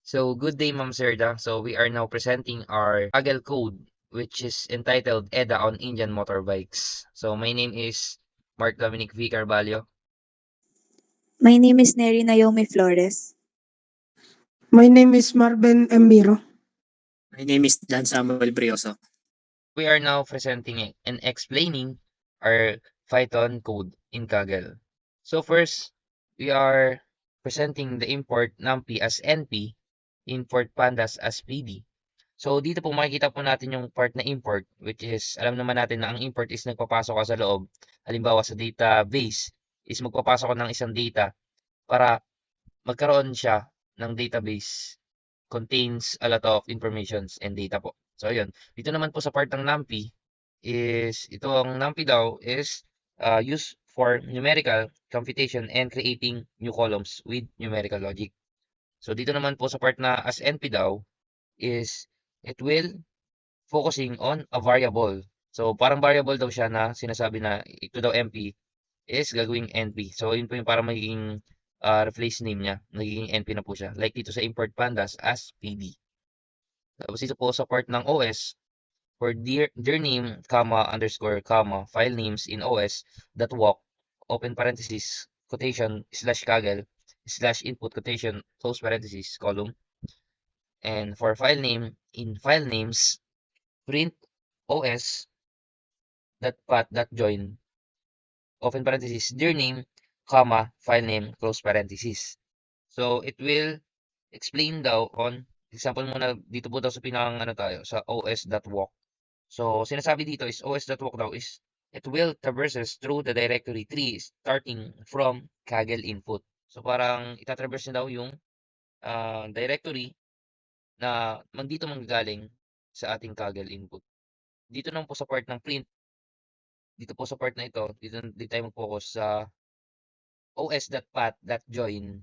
So, good day, Ma'am Serda. So, we are now presenting our Kaggle code, which is entitled EDA on Indian Motorbikes. So, my name is Mark Dominic V. Carvalho. My name is Neri Naomi Flores. My name is Marvin Embiro. My name is Dan Samuel Brioso. We are now presenting and explaining our Python code in Kaggle. So, first, we are presenting the import NumPy as NP, import pandas as PD. So, dito po makikita po natin yung part na import, which is, alam naman natin na ang import is nagpapasok ka sa loob. Halimbawa, sa database is magpapasok ka ng isang data para magkaroon siya ng database contains a lot of informations and data po. So, ayun. Dito naman po sa part ng NumPy is, ito ang NumPy daw is used for numerical computation and creating new columns with numerical logic. So, dito naman po sa part na as NP daw is, it will focusing on a variable. So, parang variable daw siya na sinasabi na ito daw MP is gagawing NP. So, yun po yung parang magiging replace name niya. Nagiging NP na po siya. Like dito sa import pandas as PD. Tapos dito po sa part ng OS, for their name, comma, underscore, comma, file names in OS that walk, open parenthesis, quotation, slash Kaggle, slash input quotation, close parenthesis, column. And for file name, in file names, print os .path.join, open parenthesis, their name, comma, file name, close parenthesis. So, it will explain daw on, example muna, dito po daw sa pinakang ano tayo, sa os.walk. So, sinasabi dito is os.walk daw is, it will traverses through the directory tree starting from Kaggle input. So, parang itatraverse na daw yung directory na dito manggagaling sa ating Kaggle input. Dito naman po sa part ng print, dito po sa part na ito, dito tayo mag-focus sa os.path.join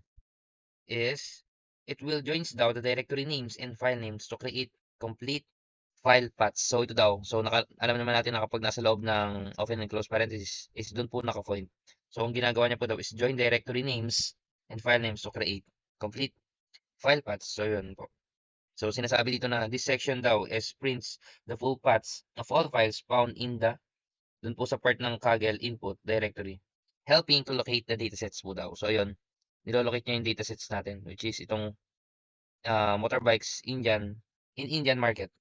is, it will joins daw the directory names and file names to create complete file paths. So, ito daw. So, alam naman natin na kapag nasa loob ng open and close parenthesis is doon po naka-point. So, ang ginagawa niya po daw is join directory names and file names to create complete file paths. So, yun po. So, sinasabi dito na this section daw is prints the full paths of all files found in the dun po sa part ng Kaggle input directory, helping to locate the datasets po daw. So, ayun, nilolocate niya yung datasets natin, which is itong motorbikes in Indian market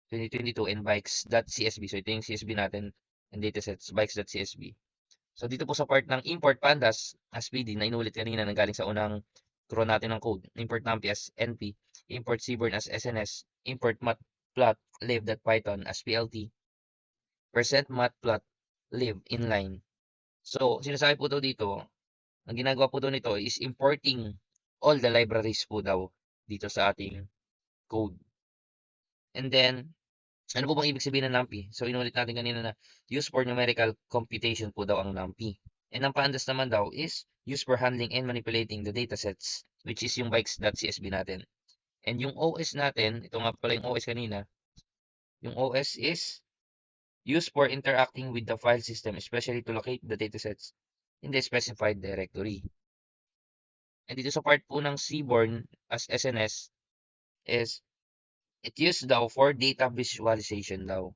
2022 and bikes.csv. So, ito yung CSV natin and datasets, bikes.csv. So, dito po sa part ng import pandas as PD na inulit kanina nang galing sa unang draw natin ng code. Import numpy as np, import seaborn as sns, import matplotlib.python as plt, %matplotlib inline. So, sinasabi po daw dito, ang ginagawa po daw nito is importing all the libraries po daw dito sa ating code. And then, ano po bang ibig sabihin ng NumPy? So, inulit natin kanina na used for numerical computation po daw ang NumPy. And ang pandas naman daw is used for handling and manipulating the datasets, which is yung bikes.csv natin. And yung OS natin, ito nga pala yung OS kanina, yung OS is used for interacting with the file system, especially to locate the datasets in the specified directory. And dito sa part po ng seaborn as SNS is it used daw for data visualization daw.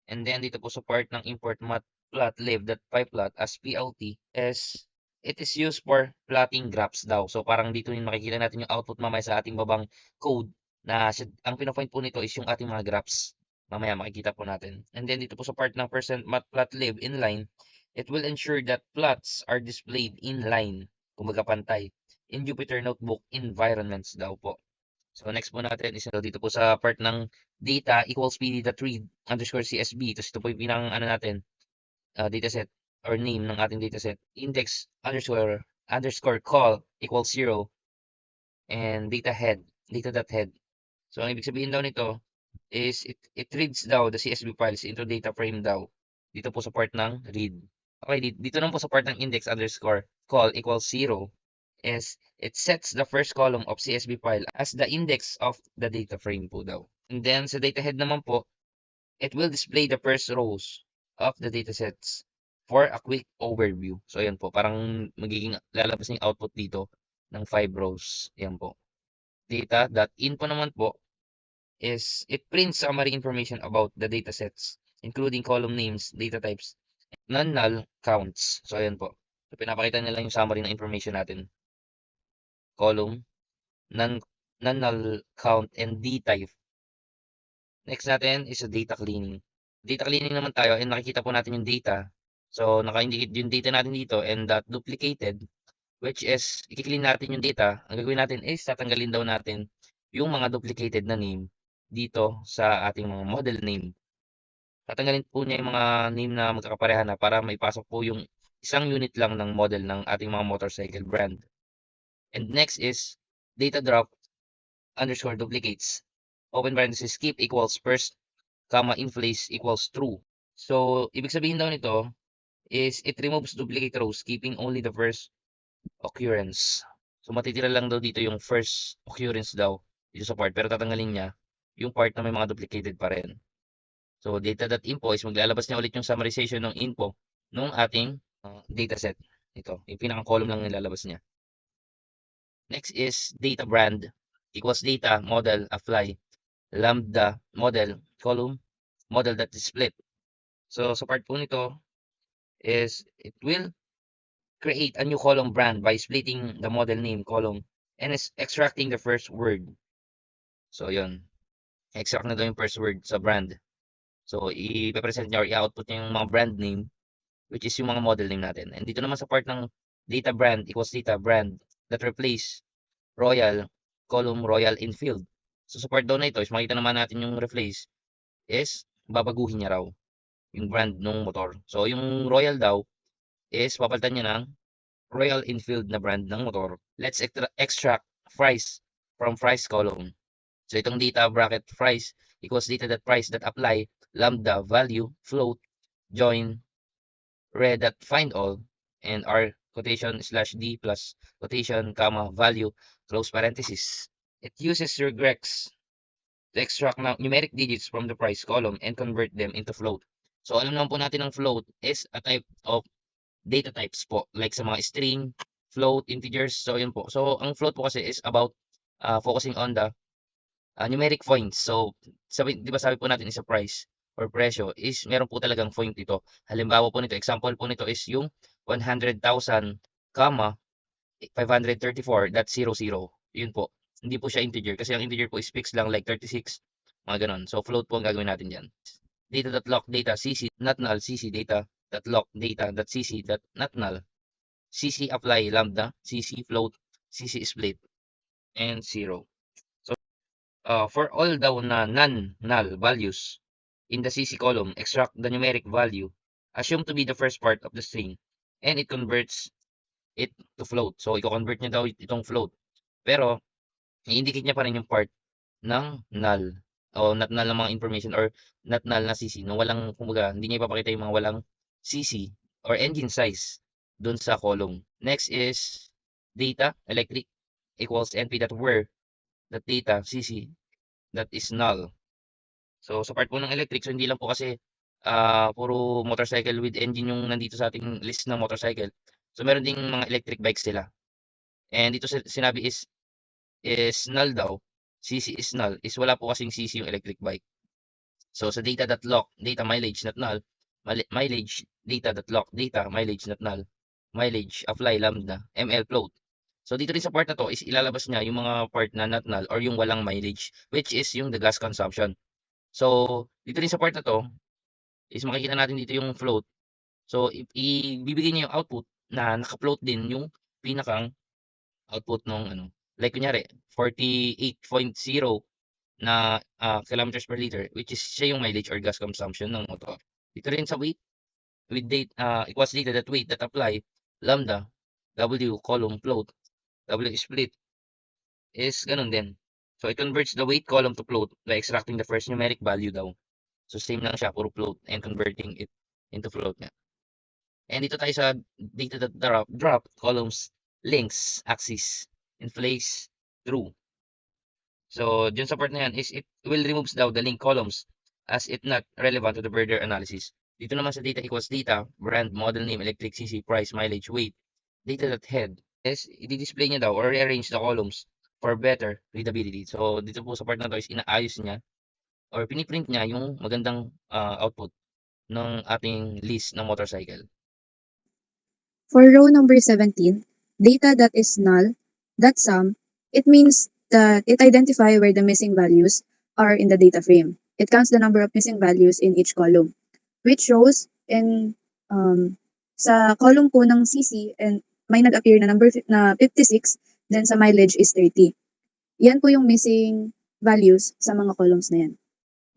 And then dito po sa part ng import matplotlib.pyplot as PLT is it is used for plotting graphs daw. So parang dito yung makikita natin yung output mamaya sa ating babang code na ang pinopoint po nito is yung ating mga graphs. Mamaya makikita po natin. And then dito po sa part ng %matplotlib inline, it will ensure that plots are displayed inline, kumbaga pantay, in Jupyter Notebook environments daw po. So next po natin is dito po sa part ng data equals pd.read underscore csv. Tapos ito po yung pinang natin, dataset or name ng ating dataset. Index underscore call equals 0 and data.head. So ang ibig sabihin daw nito is it reads daw the CSV files into data frame daw. Dito po sa part ng read. Okay, dito naman po sa part ng index underscore call equals 0 is it sets the first column of CSV file as the index of the data frame po daw. And then sa data head naman po, it will display the first rows of the datasets for a quick overview. So ayan po, parang magiging lalabas yung output dito ng 5 rows. Ayan po. Data.info naman po is it prints summary information about the datasets, including column names, data types, non-null counts. So, ayan po. So, pinapakita nila yung summary ng information natin. Column, non-null count, and D-type. Next natin is data cleaning. Data cleaning naman tayo and nakikita po natin yung data. So, naka-indicate yung data natin dito and that duplicated, which is, i-clean natin yung data. Ang gagawin natin is, tatanggalin daw natin yung mga duplicated na name dito sa ating mga model name. Tatanggalin po niya yung mga name na magkakapareha na para maipasok po yung isang unit lang ng model ng ating mga motorcycle brand. And next is data drop underscore duplicates. Open parenthesis, keep equals first, comma, in place equals true. So, ibig sabihin daw nito is it removes duplicate rows, keeping only the first occurrence. So, matitira lang daw dito yung first occurrence daw dito sa part, pero tatanggalin niya yung part na may mga duplicated pa rin. So, data.info is maglalabas niya ulit yung summarization ng info ng ating dataset. Ito, yung pinaka-column lang nilalabas niya. Next is data brand equals data model apply lambda model column model that is split. So, sa part po nito is it will create a new column brand by splitting the model name column and is extracting the first word. So, yun. Extract na daw yung first word sa brand. So, i-present niya or i-output niya yung mga brand name, which is yung mga model name natin. And dito naman sa part ng data brand equals data brand that replace Royal, column Royal Enfield. So, sa part daw na ito, is makita naman natin yung replace is babaguhin niya raw yung brand ng motor. So, yung Royal daw is papalitan niya ng Royal Enfield na brand ng motor. Let's extract price from price column. So, itong data bracket price equals data.price that apply lambda value float join red that find all and r quotation slash d plus quotation comma value close parenthesis. It uses regex to extract numeric digits from the price column and convert them into float. So, alam naman po natin ang float is a type of data types po, like sa mga string, float, integers. So, yun po. So, ang float po kasi is about focusing on the numeric points. So, di ba sabi po natin is a price or presyo is meron po talagang point ito. Halimbawa po nito, example po nito is yung 100,000, 534.00. Yun po. Hindi po siya integer kasi ang integer po is fixed lang like 36, mga ganon. So, float po ang gagawin natin dyan. Data.lock data cc not null cc data.lock data.cc not null cc apply lambda cc float cc split and 0. So, for all daw na non-null values in the cc column, extract the numeric value assumed to be the first part of the string and it converts it to float. So, i-convert niya daw itong float. Pero, i-indicate niya pa rin yung part ng null o not null ng mga information or not null na CC. No, walang, kumbaga, hindi niya ipapakita yung mga walang CC or engine size dun sa column. Next is data electric equals np.where that data CC that is null. So, sa part po ng electric, so hindi lang po kasi puro motorcycle with engine yung nandito sa ating list ng motorcycle. So, meron ding mga electric bikes sila. And dito sinabi is null daw. CC is null. Is wala po kasing CC yung electric bike. So, sa data.lock, data mileage not null. Mileage, data.lock, data mileage not null. Mileage, apply lambda, ml float. So, dito rin sa part na to is ilalabas niya yung mga part na not null or yung walang mileage, which is yung the gas consumption. So, dito rin sa part na to is makikita natin dito yung float. So, ibibigay niya yung output na naka-float din yung pinakang output nung ano. Like kunyari, 48.0 na kilometers per liter, which is siya yung mileage or gas consumption ng motor. Dito rin sa weight, with date equals data that weight that apply lambda w column float w split is ganun din. So it converts the weight column to float by extracting the first numeric value daw. So same lang siya, puro float and converting it into float nga. And dito tayo sa data that drop columns links axis in place true. So dun sa part na yan is it will removes daw the link columns as it not relevant to the further analysis. Dito naman sa data equals data, brand, model name, electric cc, price, mileage, weight, data that head is i-display niya daw or rearrange the columns for better readability. So, dito po sa part na 'to is inaayos niya or pini-print niya yung magandang, output ng ating list ng motorcycle. For row number 17, data that is null, that sum, it means that it identifies where the missing values are in the data frame. It counts the number of missing values in each column, which shows in sa column po ng CC and may nag-appear na number na 56, then sa mileage is 30. Yan po yung missing values sa mga columns na yan.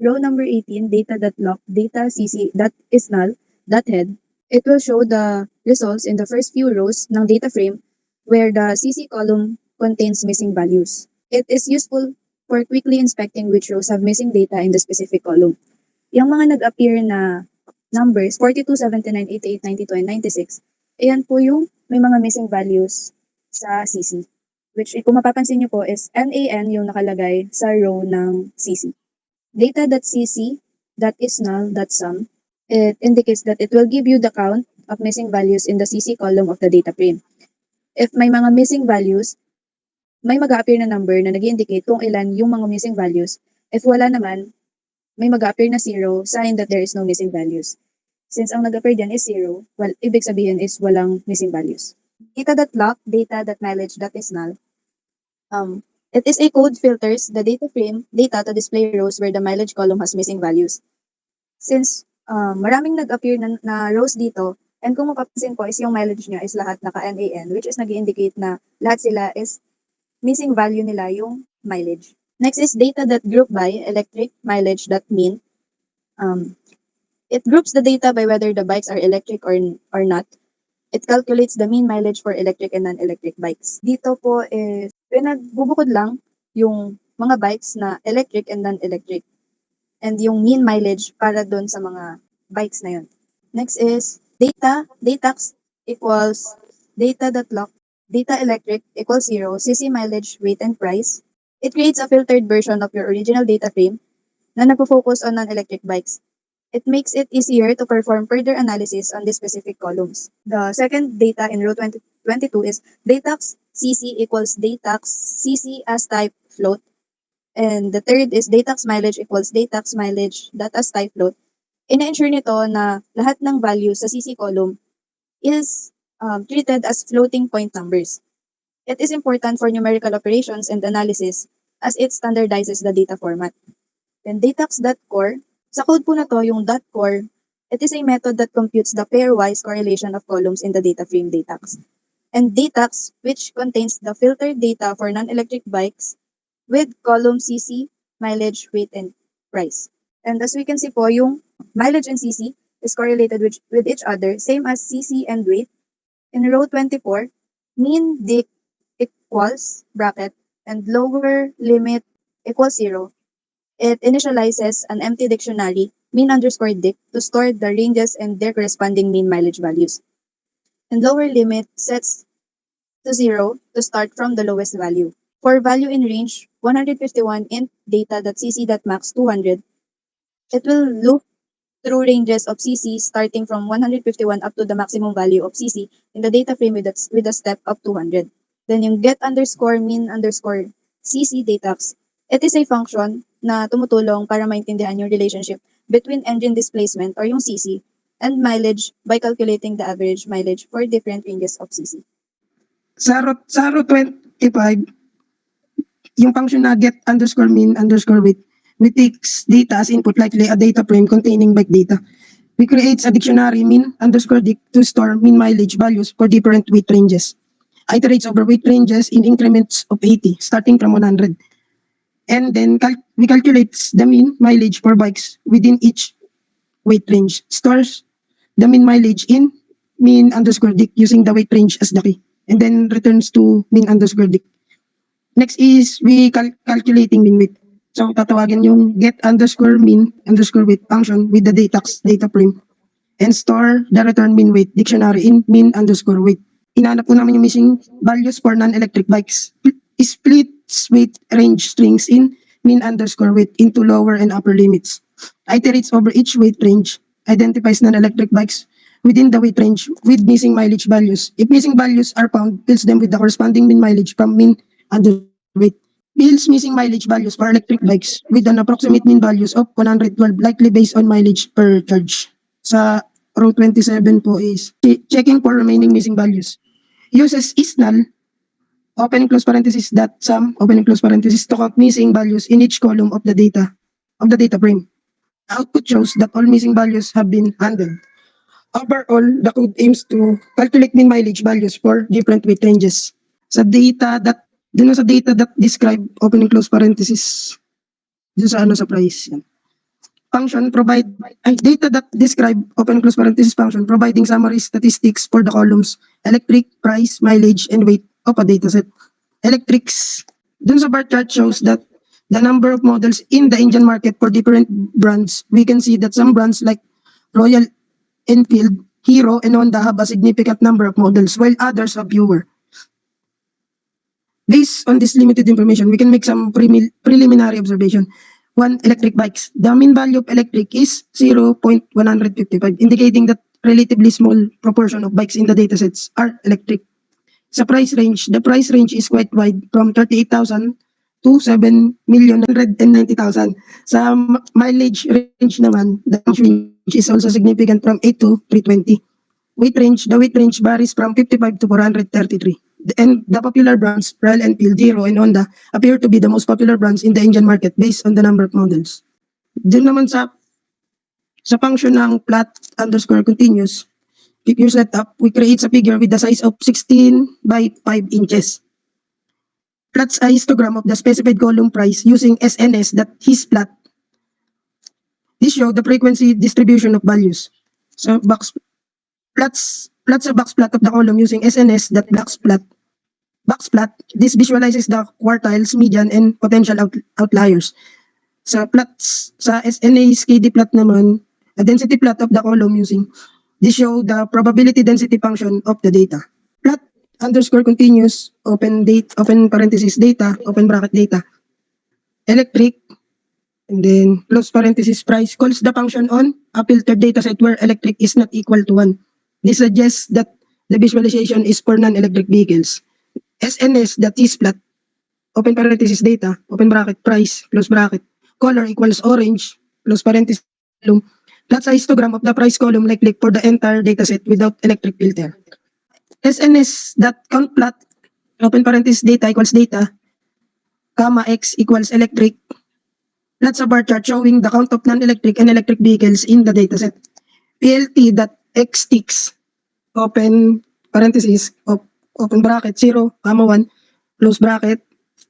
Row number 18, data that lock, data CC that is null, that head. It will show the results in the first few rows ng data frame where the CC column contains missing values. It is useful for quickly inspecting which rows have missing data in the specific column. Yung mga nag-appear na numbers, 42, 79, 88, 92, and 96, ayan po yung may mga missing values sa CC. Which kung mapapansin nyo po is NaN yung nakalagay sa row ng CC. Data.cc, that is null, that sum, it indicates that it will give you the count of missing values in the CC column of the data frame. If may mga missing values, may mag-a-appear na number na nag-indicate kung ilan yung mga missing values. If wala naman, may mag-a-appear na 0, sign that there is no missing values. Since ang nag-appear dyan is 0, well, ibig sabihin is walang missing values. Data.lock, data.mileage, that is null. It is a code filters the data frame data to display rows where the mileage column has missing values. Since maraming nag-appear na rows dito, and kung mapapansin po is yung mileage niya is lahat naka-NaN, which is nag-indicate na lahat sila is missing value nila yung mileage. Next is data.group by electric mileage.mean. It groups the data by whether the bikes are electric or not. It calculates the mean mileage for electric and non-electric bikes. Dito po is pinagbubukod lang yung mga bikes na electric and non-electric and yung mean mileage para doon sa mga bikes na yun. Next is datax equals data.lock, data electric equals 0, CC mileage, weight, and price. It creates a filtered version of your original data frame na nagpo-focus on non-electric bikes. It makes it easier to perform further analysis on the specific columns. The second data in row 22 is datax CC equals datax CC as type float. And the third is datax mileage equals datax mileage that as type float. Ina-ensure nito na lahat ng values sa CC column is treated as floating point numbers. It is important for numerical operations and analysis as it standardizes the data format. Then datax.core, sa code po na to, yung .core, it is a method that computes the pairwise correlation of columns in the data frame datax. And datax, which contains the filtered data for non-electric bikes with column CC, mileage, weight, and price. And as we can see po, yung mileage and CC is correlated with each other, same as CC and weight. In row 24, mean dic equals bracket and lower limit equals 0. It initializes an empty dictionary, mean_dic, to store the ranges and their corresponding mean mileage values. And lower limit sets to 0 to start from the lowest value. For value in range 151 int data.cc.max 200, it will loop through ranges of CC starting from 151 up to the maximum value of CC in the data frame with a step up 200. Then yung get_mean_CC datax, it is a function na tumutulong para maintindihan yung relationship between engine displacement or yung CC and mileage by calculating the average mileage for different ranges of CC. Sa row 25, yung function na get_mean_weight, we takes data as input, likely a data frame containing bike data. We create a dictionary mean_dic to store mean mileage values for different weight ranges. Iterates over weight ranges in increments of 80, starting from 100. And then we calculate the mean mileage for bikes within each weight range. Stores the mean mileage in mean_dic using the weight range as the key. And then returns to mean_dic. Next is we calculating mean weight. So tatawagin yung get_mean_weight function with the datax data frame and store the return mean weight dictionary in mean_weight. Inaanap po namin yung missing values for non-electric bikes. Splits weight range strings in mean_weight into lower and upper limits. Iterates over each weight range. Identifies non-electric bikes within the weight range with missing mileage values. If missing values are found, fills them with the corresponding mean mileage from mean_weight weight. Bill's missing mileage values for electric bikes with an approximate mean values of 112 likely based on mileage per charge. Sa row 27 po is checking for remaining missing values. Uses is null, open and close parenthesis, dot sum, open and close parenthesis, to count missing values in each column of the data frame. Output shows that all missing values have been handled. Overall, the code aims to calculate mean mileage values for different weight ranges. Sa data that describe, open and close parenthesis, dun sa sa price. Yan. Function data that describe, open and close parenthesis function, providing summary statistics for the columns, electric, price, mileage, and weight of a dataset. Electrics, dun sa bar chart shows that the number of models in the Indian market for different brands. We can see that some brands like Royal Enfield, Hero, and Honda have a significant number of models, while others have fewer. Based on this limited information, we can make some preliminary observation. 1. Electric bikes. The mean value of electric is 0.155, indicating that relatively small proportion of bikes in the datasets are electric. Sa price range, the price range is quite wide, from 38,000 to 7,190,000. Sa mileage range naman, the range is also significant, from 8 to 320. The weight range varies from 55 to 433. And the popular brands, Royal Enfield, Hero, and Honda, appear to be the most popular brands in the Indian market based on the number of models. Dun naman sa function ng plot underscore continuous, figure setup, we create a figure with the size of 16 by 5 inches. Plots a histogram of the specified column price using SNS that his plot. This shows the frequency distribution of values. So plots a box plot of the column using SNS that box plot. This visualizes the quartiles, median, and potential outliers. Sa SNA's KD plot naman, a density plot of the column using this show the probability density function of the data. Plot underscore continuous, open parenthesis data, open bracket data. Electric, and then close parenthesis price, calls the function on a filtered dataset where electric is not equal to 1. This suggests that the visualization is for non-electric vehicles. SNS.isPlot, open parenthesis data, open bracket price, close bracket, color equals orange, close parenthesis column. Plots a histogram of the price column likely for the entire dataset without electric filter. SNS.countPlot, open parenthesis data equals data, comma x equals electric. Plots a bar chart showing the count of non-electric and electric vehicles in the dataset. PLT.xticks, open parenthesis, open bracket 0, 1, close bracket,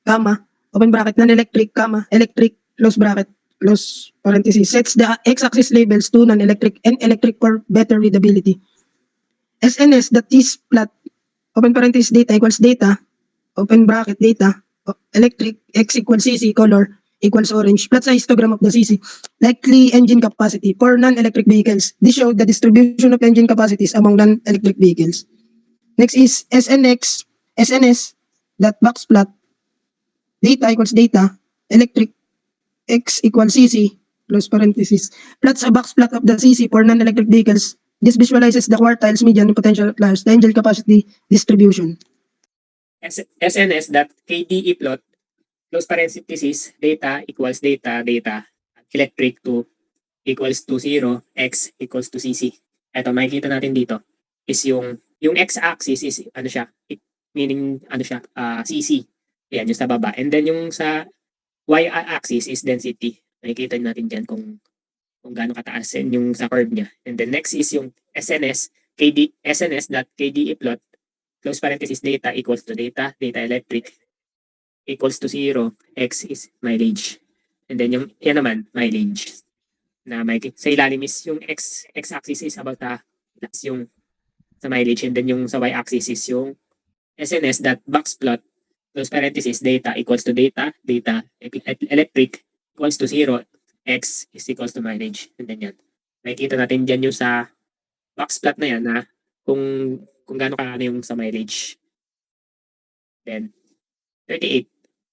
comma, open bracket non-electric, comma, electric, close bracket, close parenthesis, sets the x-axis labels to non-electric and electric for better readability. SNS.isPlot, open parenthesis data equals data, open bracket data, electric, x equals CC, color equals orange, plots a histogram of the CC, likely engine capacity for non-electric vehicles. This shows the distribution of engine capacities among non-electric vehicles. Next is SNS.boxplot, data equals data, electric, x equals CC, close parenthesis, plots a box plot of the CC for non-electric vehicles. This visualizes the quartiles, median, and potential outliers, the engine capacity distribution. SNS.kdeplot, close parenthesis, data equals data, electric to equals to 0, x equals to CC. Ito, makikita natin dito is yung x-axis is meaning CC. Yan, yung sa baba. And then yung sa y-axis is density. Makikita natin dyan kung gaano kataas yung sa curve niya. And then next is yung SNS.kdeplot, close parenthesis data equals to data electric equals to 0, x is mileage. And then yan naman, mileage. Na sa ilalim is yung x-axis is about yung sa mileage, and then yung sa y-axis is yung SNS.boxplot, close parenthesis data equals to data electric equals to 0, x is equals to mileage, and then yan. Makikita natin dyan yung sa boxplot na yan na kung gaano ka yung sa mileage. Then 38,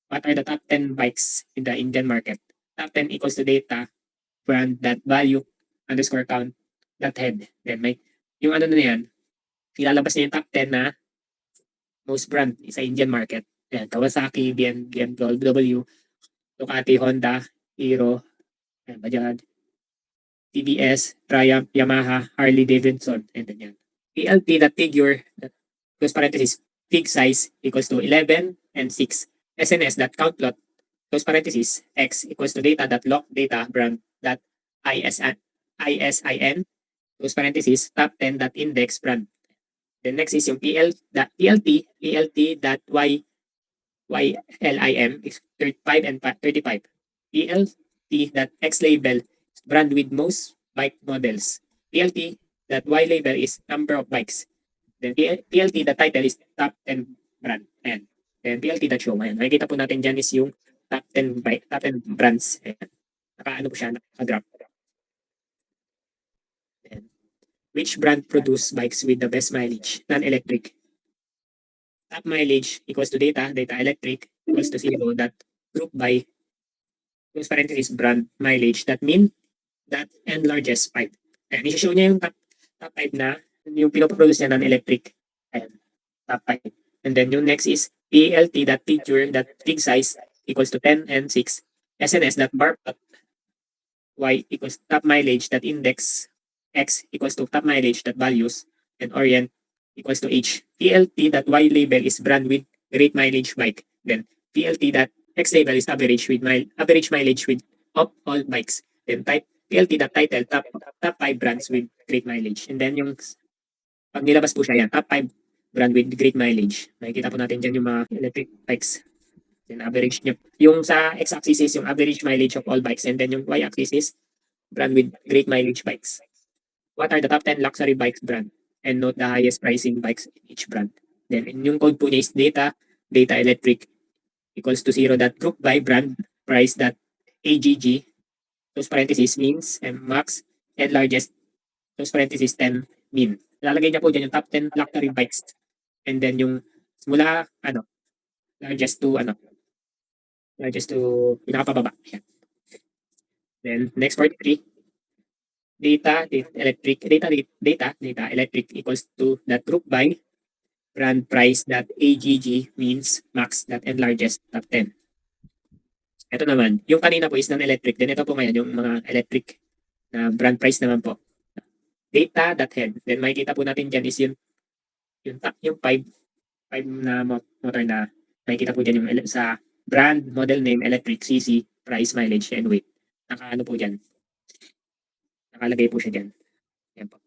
what are the top 10 bikes in the Indian market? Top 10 equals to data brand that value underscore count that head. Then may yung na yan, ilalabas niya yung top 10 na most brand sa Indian market. Ayan, Kawasaki, BMW, Ducati, Honda, Hero, ayan, Bajaj, TVS, Triumph, Yamaha, Harley Davidson, and then yan. PLT, that figure, that close parenthesis, fig size equals to 11 and 6. SNS, that count plot, close parenthesis, X equals to data that lock data brand that ISIN, close parenthesis, top 10 that index brand. Then next is yung PLT that YLIM is 35 and 35. PLT that X label is brand with most bike models. PLT that Y label is number of bikes. Then PLT that title is top 10 brand. Ayan. Then PLT that show. Ayan. Makikita po natin dyan is yung top 10 brands. Ayan. Naka-ano po siya, naka-graph. Ayan. Which brand produce bikes with the best mileage? Non-electric. Top mileage equals to data electric equals to 0, that group by close parenthesis brand mileage, that mean that and largest 5. Ayan, isi-show niya yung top 5 na yung pinoproduce niya non-electric. Ayan, top 5. And then yung next is PLT that figure that fig size equals to 10 and 6. SNS that bar plot Y equals top mileage that index X equals to top mileage that values, and orient equals to H. PLT that Y label is brand with great mileage bike. Then PLT that X label is average mileage with of all bikes. Then type PLT that title top 5 brands with great mileage. And then yung pag nilabas po siya yan, top 5 brand with great mileage. Makikita po natin dyan yung mga electric bikes. Then average niya. Yung sa x-axis is yung average mileage of all bikes, and then yung y-axis is brand with great mileage bikes. What are the top 10 luxury bikes brand? And note the highest pricing bikes in each brand. Then yung code po niya is data electric equals to 0, that group by brand price that AGG, close parenthesis, means, and max and largest, close parenthesis, 10 mean. Lalagay niya po dyan yung top 10 luxury bikes. And then yung mula largest to pinakapababa. Yan. Then next 43. Data electric equals to that group by brand price that AGG means max that and largest top 10. Ito naman, yung kanina po is non-electric. Then ito po ngayon yung mga electric na brand price naman po. Data that head. Then makikita po natin dyan is yung 5 na motor na makikita po dyan yung sa brand, model name, electric, CC, price, mileage, and weight. Nakaano po dyan. Nakalagay po siya dyan. Yan po.